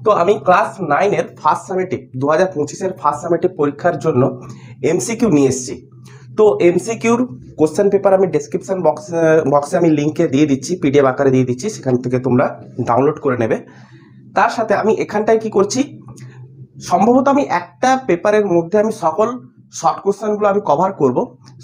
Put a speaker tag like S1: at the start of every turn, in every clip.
S1: তো আমি ক্লাস 9 এর ফার্স্ট সামেটিভ 2025 ফার্স্ট সামেটিভ পরীক্ষার জন্য এমসিকিউ নিয়ে এসেছি। তো এমসিকিউর কোশ্চেন পেপার আমি ডেসক্রিপশন বক্সে আমি লিঙ্কে দিয়ে দিচ্ছি, পিডিএফ আকারে দিয়ে দিচ্ছি, সেখান থেকে তোমরা ডাউনলোড করে নেবে। তার সাথে আমি এখানটায় কি করছি, সম্ভবত আমি একটা পেপারের মধ্যে আমি সকল শর্ট কোশ্চেনগুলো আমি কভার করব,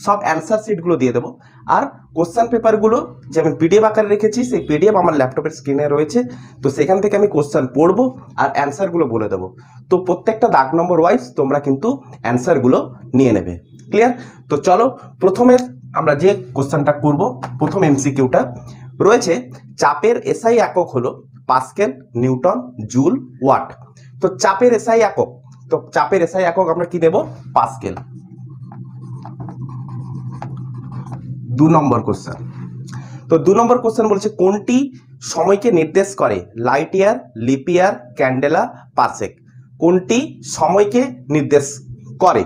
S1: সব অ্যান্সার শিটগুলো দিয়ে দেবো। আর কোশ্চেন পেপারগুলো যে আমি পিডিএফ আকারে রেখেছি, সেই পিডিএফ আমার ল্যাপটপের স্ক্রিনে রয়েছে। তো সেখান থেকে আমি কোশ্চেন পড়বো আর অ্যান্সারগুলো বলে দেবো। তো প্রত্যেকটা দাগ নম্বর ওয়াইজ তোমরা কিন্তু অ্যান্সারগুলো নিয়ে নেবে। ক্লিয়ার? তো চলো প্রথমে আমরা যে কোশ্চেনটা করব, প্রথম এমসিকিউটা রয়েছে, চাপের এসআই একক হলো পাস্কেল, নিউটন, জুল, ওয়াট। তো চাপের এসআই একক, তো চাপের এসআই একক আমরা কি দেব? পাস্কেল। 2 নম্বর কোশ্চেন। তো 2 নম্বর কোশ্চেন বলছে কোনটি সময়কে নির্দেশ করে? লাইট ইয়ার, লিপ ইয়ার, ক্যান্ডেলা, পারসেক। কোনটি সময়কে নির্দেশ করে?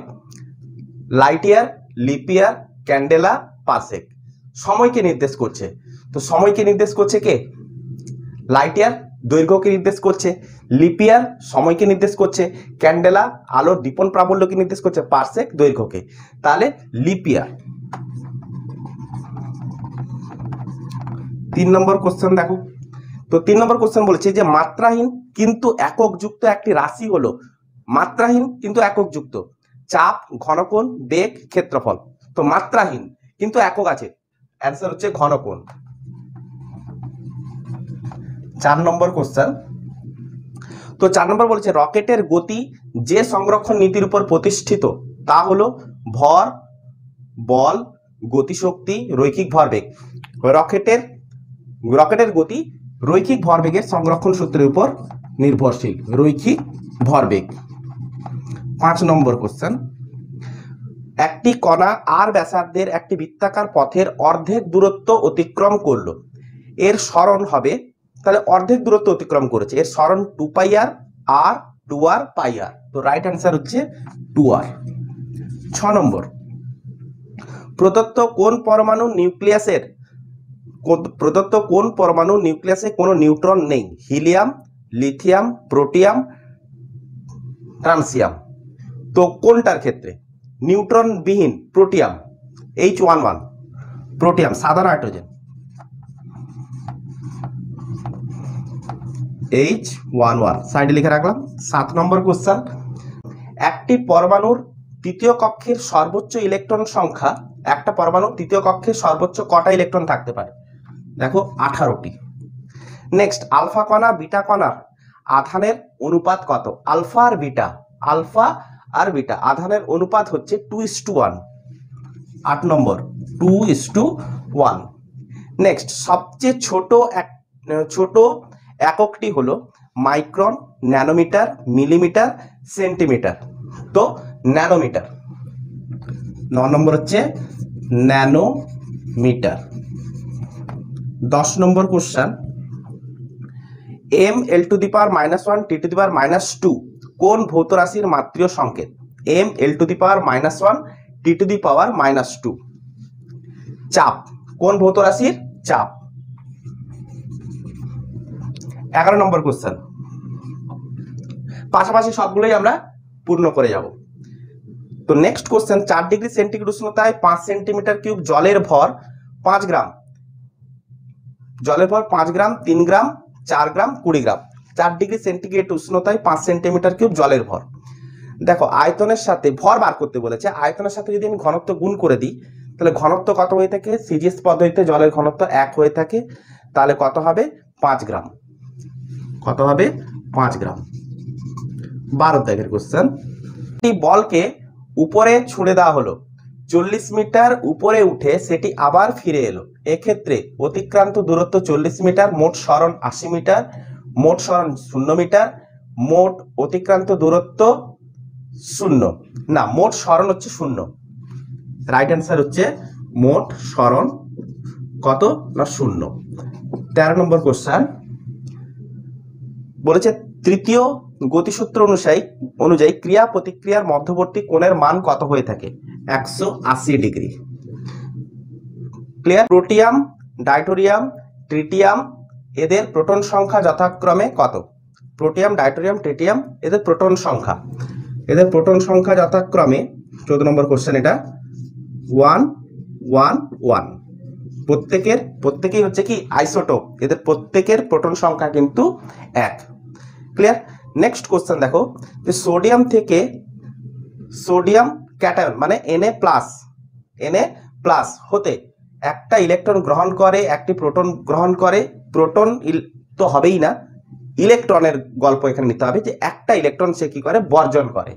S1: লাইট ইয়ার, লিপ ইয়ার, ক্যান্ডেলা, পারসেক। সময়কে নির্দেশ করছে। তো সময়কে নির্দেশ করছে কে? লাইট ইয়ার দৈর্ঘ্যকে নির্দেশ করছে, লিপ ইয়ার সময়কে নির্দেশ করছে, ক্যান্ডেলা আলোর দীপন প্রাবল্যকে নির্দেশ করছে, পারসেক দৈর্ঘ্যকে। তাহলে লিপ ইয়ার। 3 নম্বর কোশ্চেন দেখো। তো 3 নম্বর কোশ্চেন বলেছে যে মাত্রাহীন কিন্তু এককযুক্ত একটি রাশি হলো, মাত্রাহীন কিন্তু এককযুক্ত, চাপ, ঘনকোণ, বেগ, ক্ষেত্রফল। তো মাত্রাহীন কিন্তু একক আছে, অ্যান্সার হচ্ছে ঘনকোণ। 4 নম্বর কোশ্চেন। তো 4 নম্বর বলেছে রকেটের গতি যে সংরক্ষণ নীতির উপর প্রতিষ্ঠিত তা হলো ভর, বল, গতিশক্তি, রৈখিক ভরবেগ। রকেটের গতি রৈখিক ভরবেগের সংরক্ষণ সূত্রের উপর নির্ভরশীল, রৈখিক ভরবেগ। 5 নম্বর কোশ্চেন। একটি কণা আর ব্যাসার্ধের একটি বৃত্তাকার পথের অর্ধেক দূরত্ব অতিক্রম করলো, এর সরণ হবে, তাহলে অর্ধেক দূরত্ব অতিক্রম করেছে, এর সরণ 2 পাই আর, আর 2r পাই আর। তো রাইট অ্যান্সার হচ্ছে 2r। 6 নম্বর। প্রদত্ত কোন পরমাণু নিউক্লিয়াসে কোনো নিউট্রন নেই? Helium, lithium, protium, tritium. তো কোনটার ক্ষেত্রে? নিউট্রন বিহীন প্রোটিয়াম, H11, প্রোটিয়াম সাদা নাইট্রোজেন, H11 সাইডে লিখে রাখলাম। 7 নম্বর কোশ্চেন। একটি পরমাণুর তৃতীয় কক্ষের সর্বোচ্চ ইলেকট্রন সংখ্যা, একটা পরমাণুর তৃতীয় কক্ষে সর্বোচ্চ কটা ইলেকট্রন থাকতে পারে? দেখো 18টি। নেক্সট, আলফা কণা বিটা কণার আধানের অনুপাত কত? আলফা আর বিটা আধানের অনুপাত হচ্ছে 2:1। 8 নম্বর, 2:1। নেক্সট, সবচেয়ে ছোট এককটি হলো মাইক্রন, ন্যানোমিটার, মিলিমিটার, সেন্টিমিটার। তো ন্যানোমিটার। 9 নম্বর হচ্ছে ন্যানোমিটার। 10 নম্বর কোশ্চেন। m(l⁻⁻1 t⁻⁻2) কোন ভৌত রাশির মাত্রিয় সংকেত? m(l⁻⁻1 t⁻⁻2) চাপ, কোন ভৌত রাশির চাপ? 11 নম্বর কোশ্চেন। পাশাপাশি সবগুলোই আমরা পূর্ণ করে যাব। তো নেক্সট কোশ্চেন, 4 ডিগ্রি সেন্টিগ্রেড উষ্ণতায় 5 সেন্টিমিটার কিউব জলের ভর 5 গ্রাম, জলের ভর 5 gram, 3 gram, 4 gram, 20 gram. 4 degree centigrade উষ্ণতায় 5 সেন্টিমিটার কিউব জলের ভর। দেখো আয়তনের সাথে ভর বার করতে বলেছে, আয়তনের সাথে যদি আমি ঘনত্ব গুণ করে দিই, তাহলে ঘনত্ব কত হয়ে থাকে? সিজিএস পদ্ধতিতে জলের ঘনত্ব 1 হয়ে থাকে, তাহলে কত হবে? 5 গ্রাম। কত হবে? 5 গ্রাম। 12 দাগের কোশ্চেন। এই বলকে উপরে ছুঁড়ে দেওয়া হলো, 40 মিটার উপরে উঠে সেটি আবার ফিরে এলো, এক্ষেত্রে অতিক্রান্ত দূরত্ব 40 মিটার, মোট সরণ 80 মিটার, মোট সরণ 0 মিটার, মোট অতিক্রান্ত দূরত্ব 0 না, মোট সরণ হচ্ছে 0। রাইট অ্যান্সার হচ্ছে মোট সরণ কত না 0। 13 নম্বর কোশ্চেন বলেছে তৃতীয় গতিসূত্র অনুযায়ী ক্রিয়া প্রতিক্রিয়ার মধ্যবর্তী কোণের মান কত হয়ে থাকে? 180 ডিগ্রি। ক্লিয়ার? প্রোটিয়াম, ডাইটোরিয়াম, ট্রিটিয়াম এদের প্রোটন সংখ্যা যথাক্রমে কত? প্রোটিয়াম, ডাইটোরিয়াম, ট্রিটিয়াম, এদের প্রোটন সংখ্যা যথাক্রমে 14 নম্বর কোশ্চেন এটা 1 1 1। প্রত্যেকেই হচ্ছে কি আইসোটোপ, এদের প্রত্যেকের প্রোটন সংখ্যা কিন্তু 1। ক্লিয়ার? নেক্সট কোশ্চেন দেখো যে সোডিয়াম থেকে সোডিয়াম ক্যাটায়ন মানে Na+ হতে একটা ইলেকট্রন গ্রহণ করে, একটি প্রোটন গ্রহণ করে। প্রোটন তো হবেই না, ইলেকট্রনের গল্প এখানে নিতে হবে যে একটা ইলেকট্রন সে কি করে, বর্জন করে।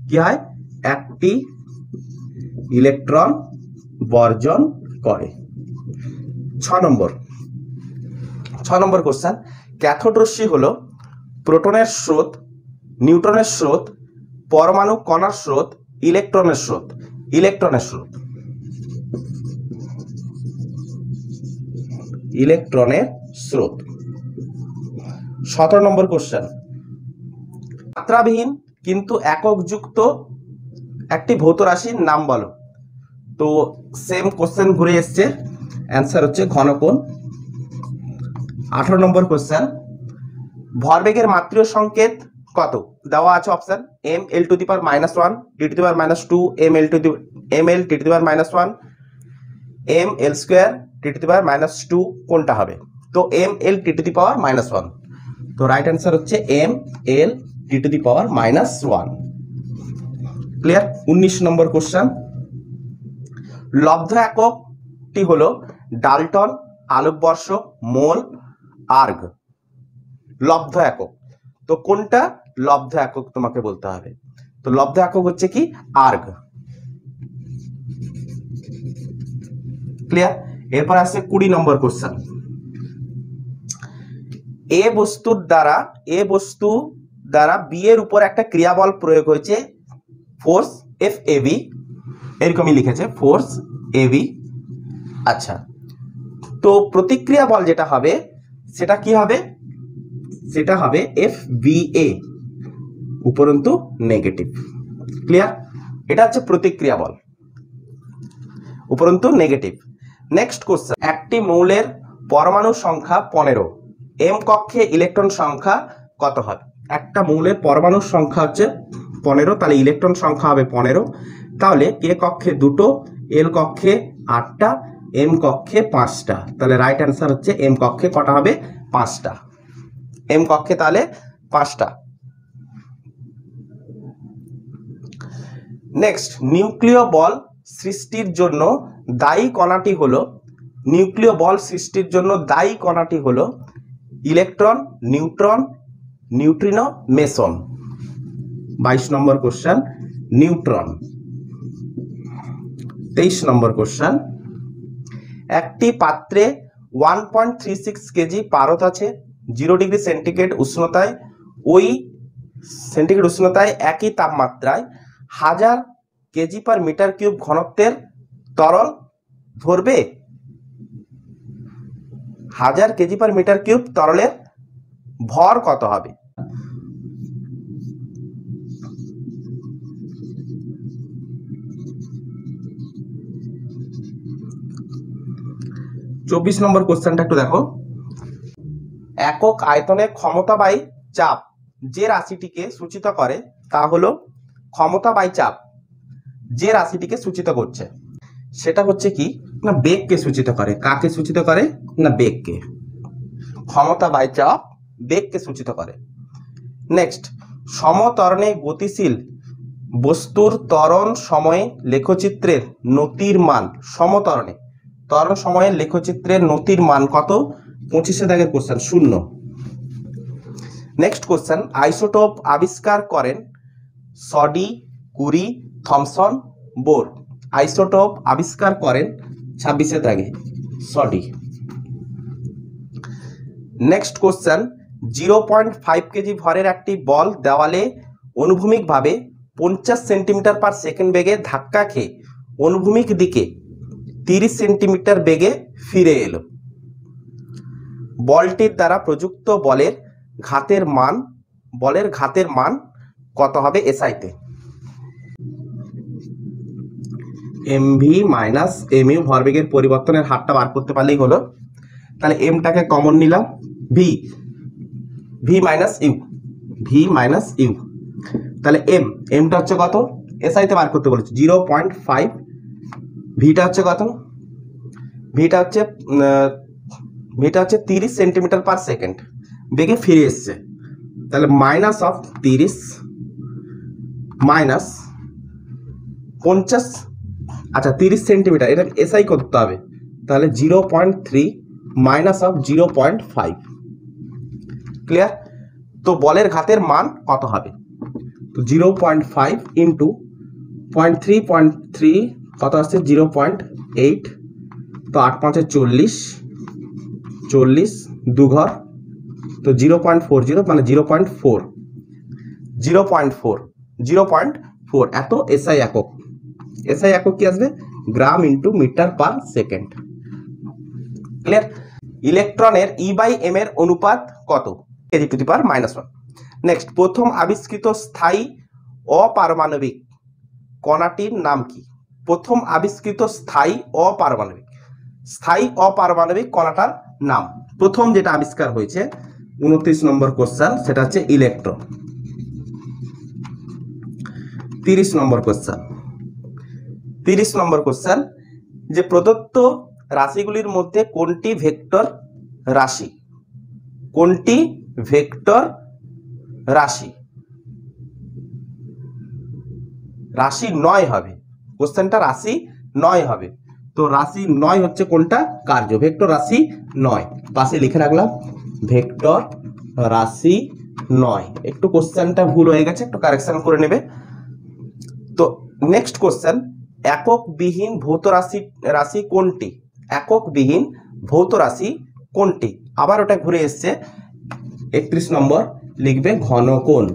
S1: কি হয়? একটি ইলেকট্রন বর্জন করে। 6 নম্বর কোশ্চেন, ক্যাথোড রশ্মি হলো প্রোটনের স্রোত, নিউট্রনের স্রোত, পরমাণু কণার স্রোত, ইলেকট্রনের স্রোত। 17 নম্বর কোশ্চেন, মাত্রাবিহীন কিন্তু এককযুক্ত একটি ভৌত রাশির নাম বলো। তো সেম কোশ্চেন ঘুরে এসছে, অ্যান্সার হচ্ছে ঘনকোণ। 18 নম্বর কোশ্চেন, ভরবেগের মাত্রিয় সংকেত কত? দেওয়া আছে option m l to the power -1, t to the power -2, m l t to the power -1, m l square t to the power -2, কোনটা হবে? তো m l t to the power -1। তো রাইট অ্যান্সার হচ্ছে m l t to the power -1। Clear? 19 নম্বর question, লব্ধ এককটি হলো Dalton, আলোকবর্ষ, মোল, আর্গ। লব্ধ একক, তো কোনটা লব্ধ একক তোমাকে বলতে হবে। তো লব্ধ একক হচ্ছে কি আর্গ। ক্লিয়ার? এরপর আসছে 20 নম্বর কোশ্চেন, এ বস্তু দ্বারা বি এর উপর একটা ক্রিয়াবল প্রয়োগ হয়েছে, ফোর্স FAV, এরকমই লিখেছে ফোর্স AB। আচ্ছা, তো প্রতিক্রিয়া বল যেটা হবে সেটা কি হবে? সেটা হবে FBA, উপরন্তু নেগেটিভ। ক্লিয়ার? এটা হচ্ছে প্রতিক্রিয়া বল, উপরন্তু নেগেটিভ। নেক্সট কোশ্চেন, একটি মৌলের পরমাণু সংখ্যা 15, m কক্ষে ইলেকট্রন সংখ্যা কত হবে? একটা মৌলের পরমাণুর সংখ্যা হচ্ছে 15, তাহলে ইলেকট্রন সংখ্যা হবে 15। তাহলে k কক্ষে 2টো, l কক্ষে 8টা, m কক্ষে 5টা। তাহলে রাইট অ্যান্সার হচ্ছে m কক্ষে কটা হবে? 5টা। m কক্ষে তাহলে 5টা। নেক্সট, নিউক্লিয় বল সৃষ্টির জন্য দায়ী কণাটি হলো ইলেকট্রন, নিউট্রন, নিউট্রিনো, মেসন। 22 নম্বর কোশ্চেন, নিউট্রন। 23 নম্বর কোশ্চেন, একটি পাত্রে 1.36 কেজি পারদ আছে, 0 ডিগ্রি সেন্টিগ্রেড উষ্ণতায়, একই তাপমাত্রায় 1000 কেজি পার মিটার কিউব ঘনত্বের তরল ধরবে। 1000 কেজি পার মিটার কিউব তরলের ভর কত হবে? চব্বিশ নম্বর কোশ্চেনটা একটু দেখো, একক আয়তনে ক্ষমতাবাহী চাপ যে রাশিটিকে সূচিত করে তা হলো ক্ষমতাবাহী চাপ যে রাশিটিকে সূচিত করছে সেটা হচ্ছে কি না বেগকে সূচিত করে। কাকে সূচিত করে? না বেগকে। ক্ষমতাবাহী চাপ বেগকে সূচিত করে। নেক্সট, সমত্বরণে গতিশীল বস্তুর ত্বরণ সময়ে লেখচিত্রের নতির মান, সমত্বরণে ত্বরণ সময়ে লেখচিত্রের নতির মান কত? 25 দাগের কোশ্চেন, 0। নেক্সট কোশ্চেন, আইসোটোপ আবিষ্কার করেন সডি, কুরি, থমসন, বোর। আইসোটোপ আবিষ্কার করেন 26 দাগে সডি। নেক্সট কোশ্চেন, 0.5 কেজি ভরের একটি বল দেওয়ালে অনুভূমিকভাবে 50 সেন্টিমিটার পার সেকেন্ড বেগে ধাক্কা খেয়ে অনুভূমিক দিকে 30 সেন্টিমিটার বেগে ফিরে এলো। বলটির দ্বারা প্রযুক্ত বলের ঘাতের মান কত হবে এসআইতে? এমভি মাইনাস এমইউ, ভরবেগের পরিবর্তনের হারটা বার করতে পারলেই হলো। তাহলে এমটাকে কমন নিলাম, V minus U, V minus U. তাহলে এমটা হচ্ছে কত, এসআইতে বার করতে বলেছে 0.5, ভিটা হচ্ছে কত, ভিটা হচ্ছে 30 সেন্টিমিটার পার সেকেন্ড বেগে ফিরে এসছে। তাহলে মাইনাস অফ 30 মাইনাস 50, আচ্ছা 30 সেন্টিমিটার, এটা এসআই করতে হবে। তাহলে 0.3 মাইনাস অফ 0.5, ক্লিয়ার? তো বলের ঘাতের মান কত হবে? তো 0.5 ইন্টু 0.3 কত আসছে 0.8, তো 8 5 40, 40 দু ঘর, তো 0.40 মানে 0.4 এত এসআই একক। এসআই একক কি আসবে? Gram into metre per second, clear? ইলেকট্রনের ই বাই এম এর অনুপাত কত? Kg to the power -1। Next, প্রথম আবিষ্কৃত স্থায়ী অপারমাণবিক কণাটির নাম কি? প্রথম আবিষ্কৃত স্থায়ী অপারমাণবিক কণাটার নাম, প্রথম যেটা আবিষ্কার হয়েছে 29 নম্বর কোশ্চেন, সেটা হচ্ছে ইলেকট্রন। 30 নম্বর কোশ্চেন, যে প্রদত্ত রাশিগুলির মধ্যে কোনটি ভেক্টর রাশি? কোনটি ভেক্টর রাশি? রাশি 9 হবে, কোশ্চেনটা রাশি 9 হবে। তো রাশি 9 হচ্ছে কোনটা? কার্য, ভেক্টর রাশি 9, পাশে লিখে রাখলাম ভেক্টর রাশি 9। একটু কোশ্চেনটা ভুল হয়ে গেছে, একটু কারেকশন করে নেবে। তো নেক্সট কোশ্চেন, এককবিহীন ভৌত রাশি কোনটি? এককবিহীন ভৌত রাশি কোনটি? আবার ওটা ঘুরে এসছে 31 নম্বর, লিখবে ঘনকোণ।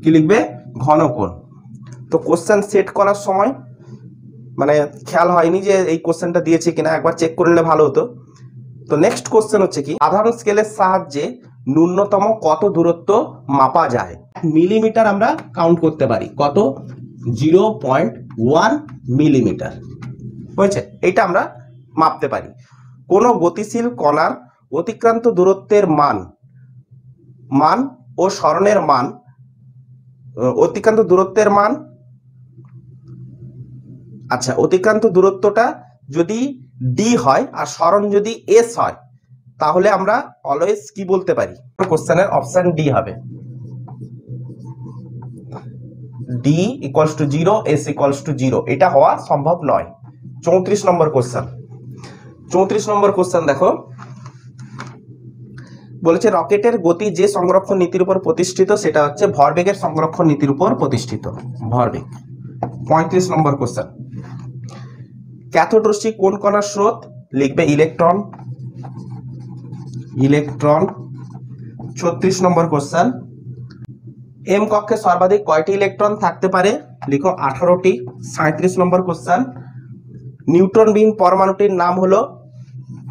S1: কি লিখবে? ঘনকোণ। তো কোশ্চেন সেট করার সময় মানে খেয়াল হয়নি যে এই কোশ্চেনটা দিয়েছে কিনা, একবার চেক করে নিলে ভালো হতো। তো নেক্সট কোশ্চেন হচ্ছে কি, সাধারণ স্কেলের সাহায্যে ন্যূনতম কত দূরত্ব মাপা যায়? মিলিমিটার আমরা কাউন্ট করতে পারি, কত? 0.1 মিলিমিটার হয়েছে, এইটা আমরা মাপতে পারি। কোন গতিশীল কণার অতিক্রান্ত দূরত্বের মান ও সরণের মান, অতিক্রান্ত দূরত্বের মান, আচ্ছা অতিক্রান্ত দূরত্বটা যদি ডি হয় আর সরণ যদি এস হয়, তাহলে আমরা অলওয়েজ কি বলতে পারি? কোশ্চেনের অপশন ডি হবে, D equals to 0, S equals to 0। এটা হওয়া সম্ভব নয়। 34 নম্বর কোশ্চেন দেখো, বলেছে রকেটের গতি যে সংরক্ষণ নীতির উপর প্রতিষ্ঠিত সেটা হচ্ছে ভরবেগের সংরক্ষণ নীতির উপর প্রতিষ্ঠিত, ভরবেগ। 35 নম্বর কোশ্চেন, ক্যাথোড রশ্মি কোন কণার স্রোত? লিখবে ইলেকট্রন। 36 নম্বর কোশ্চেন, এম কক্ষে সর্বাধিক কয়টি ইলেকট্রন থাকতে পারে? লিখো 18টি। 37 নম্বর কোশ্চেন, নিউট্রনবিহীন পরমাণুটির নাম হলো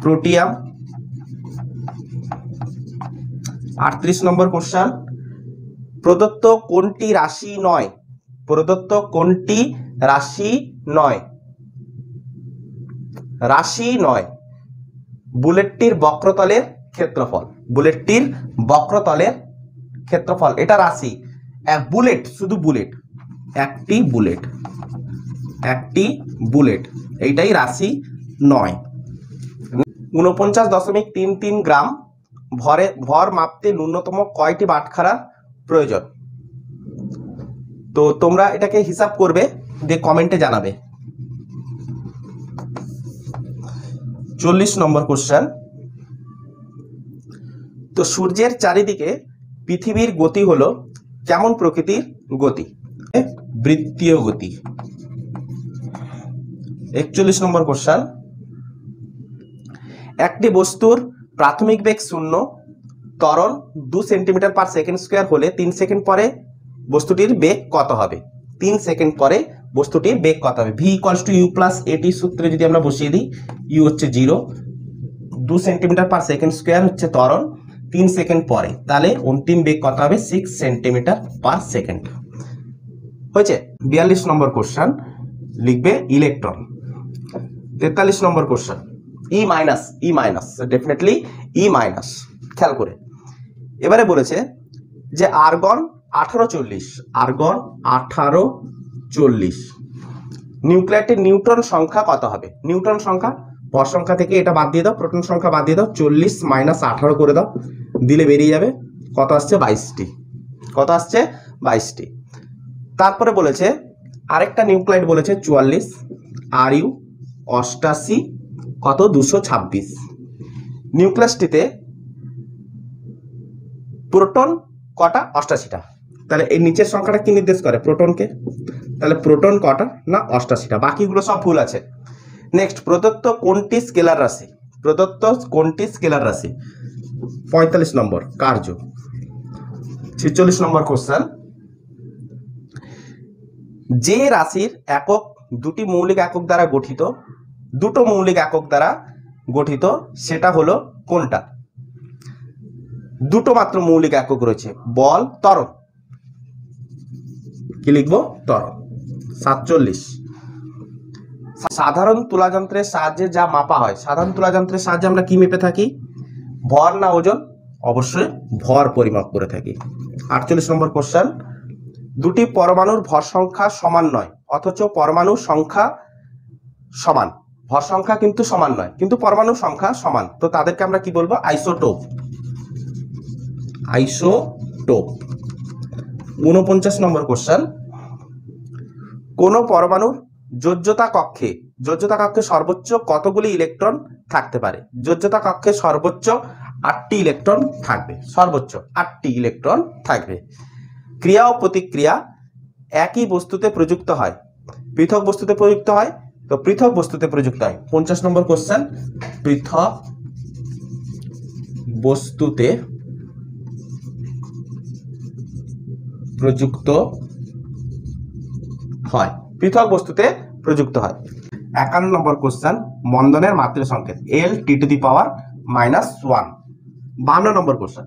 S1: প্রোটিয়াম। 38 নম্বর কোশ্চেন, প্রদত্ত কোনটি রাশি নয়? প্রদত্ত কোনটি রাশি নয়? রাশি নয়, বুলেটটির বক্রতলের ক্ষেত্রফল। বুলেটটির বক্রতলের ক্ষেত্রফল, এটা রাশি। এক বুলেট, শুধু বুলেট, একটি বুলেট, এইটাই রাশি নয়। 49.33 গ্রাম ভর মাপতে ন্যূনতম কয়টি বাটখারা প্রয়োজন? তো তোমরা এটাকে হিসাব করবে, দিয়ে কমেন্টে জানাবে। 40 নম্বর কোশ্চেন, তো সূর্যের চারিদিকে পৃথিবীর গতি হলো কেমন প্রকৃতির গতি? বৃত্তীয় গতি। 41 নম্বর কোশ্চেন, একটি বস্তুর প্রাথমিক বেগ 0, ত্বরণ 2 সেন্টিমিটার পার সেকেন্ড স্কোয়ার হলে 3 সেকেন্ড পরে বস্তুটির বেগ কত হবে? 3 সেকেন্ড পরে বস্তুটির বেগ কত হবে? V equals to U plus এটি সূত্রে যদি আমরা বসিয়ে দিই, ইউ হচ্ছে 0, 2 সেন্টিমিটার পার সেকেন্ড স্কোয়ার হচ্ছে ত্বরণ 3 সেকেন্ড পরে, তাহলে অন্তিম বেগ কত হবে? 6 সেন্টিমিটার পার সেকেন্ড হয়েছে। 42 নম্বর কোশ্চেন, লিখবে ইলেকট্রন। 43 নম্বর কোশ্চেন, ই মাইনাস, ডেফিনেটলি ই মাইনাস, খেয়াল করে। এবারে বলেছে যে আর্গন 1840, আর্গন 1840, নিউক্লিয়াইটের নিউট্রন সংখ্যা কত হবে? নিউট্রন সংখ্যা, ভর সংখ্যা থেকে এটা বাদ দিয়ে দাও, প্রোটন সংখ্যা বাদ দিয়ে দাও, 40 মাইনাস 18 করে দাও, দিলে বেরিয়ে যাবে কত আসছে? 22টি। কত আসছে? 22টি। তারপরে বলেছে আরেকটা নিউক্লাইড বলেছে 44, Ru 88, কত? 226। নিউক্লিয়াসটিতে প্রোটন কটা? 88টা। তাহলে এই নিচের সংখ্যাটা কি নির্দেশ করে? প্রোটনকে। তাহলে প্রোটন কটা? না 88টা। বাকিগুলো সব ভুল আছে। নেক্সট, প্রদত্ত কোনটি স্কেলার রাশি? প্রদত্ত কোনটি স্কেলার রাশি? 45 নম্বর কার্য। 46 নম্বর কোশ্চেন, যে রাশির একক দুটি মৌলিক একক দ্বারা গঠিত, দুটো মৌলিক একক দ্বারা গঠিত, সেটা হলো কোনটা? দুটো মাত্র মৌলিক একক রয়েছে, বল, ত্বরণ। কি লিখবো? ত্বরণ। 47, সাধারণ তুলাযন্ত্রের সাহায্যে যা মাপা হয়, সাধারণ তুলাযন্ত্রের সাহায্যে আমরা কি মেপে থাকি? ভর না ওজন? অবশ্যই ভর পরিমাপ করে থাকি। 48 নম্বর কোশ্চেন, দুটি পরমাণুর ভর সংখ্যা সমান নয় অথচ পরমাণুর সংখ্যা সমান, ভর সংখ্যা কিন্তু সমান নয় কিন্তু পরমাণুর সংখ্যা সমান, তো তাদেরকে আমরা কি বলবো? আইসোটোপ। আইসোটোপ। 49 নম্বর কোশ্চেন, কোন পরমাণুর যোজ্যতা কক্ষে, যোজ্যতা কক্ষে সর্বোচ্চ কতগুলি ইলেকট্রন থাকতে পারে? যোজ্যতা কক্ষে সর্বোচ্চ 8টি ইলেকট্রন থাকবে, সর্বোচ্চ 8টি ইলেকট্রন থাকবে। ক্রিয়া ও প্রতিক্রিয়া একই বস্তুতে প্রযুক্ত হয়, পৃথক বস্তুতে প্রযুক্ত হয়? তো পৃথক বস্তুতে প্রযুক্ত হয়। 50 নম্বর কোশ্চেন, পৃথক বস্তুতে প্রযুক্ত হয়, পৃথক বস্তুতে প্রযুক্ত হয়। 51 নম্বর কোশ্চেন, মন্দনের মাত্রা সংকেত L(T⁻⁻1). 52 নম্বর কোশ্চেন,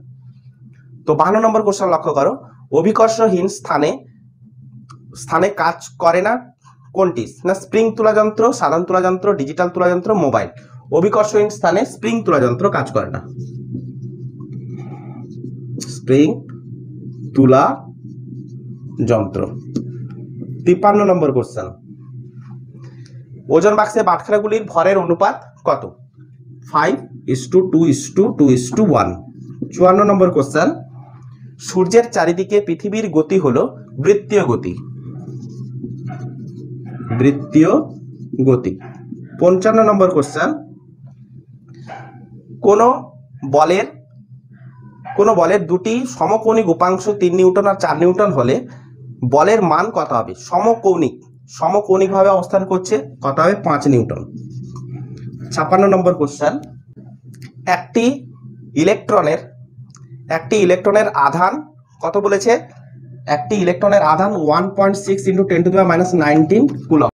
S1: তো 52 নম্বর কোশ্চেন লক্ষ্য করো, অভিকর্ষহীন স্থানে কাজ করে না কোনটি? না স্প্রিং তুলাযন্ত্র, সাধারণ তুলাযন্ত্র, ডিজিটাল তুলাযন্ত্র, মোবাইল। অভিকর্ষহীন স্থানে স্প্রিং তুলাযন্ত্র কাজ করে না, স্প্রিং তুলা যন্ত্র। 53 নম্বর কোশ্চেন, ওজন বাক্সে বাটখারাগুলির ভরের অনুপাত কত? 5:2:2:1। 54 নম্বর কোশ্চেন, সূর্যের চারিদিকে পৃথিবীর গতি হলো বৃত্তীয় গতি, বৃত্তীয় গতি। 55 নম্বর কোশ্চেন, কোন বলের দুটি সমকৌণিক উপাংশ 3 নিউটন আর 4 নিউটন হলে বলের মান কত হবে? সমকৌণিক ভাবে অবস্থান করছে, কত হবে? 5 নিউটন। 56 নম্বর কোশ্চেন, একটি ইলেকট্রনের আধান কত বলেছে? একটি ইলেকট্রনের আধান 1.6 × 10⁻⁹ কুলম্ব।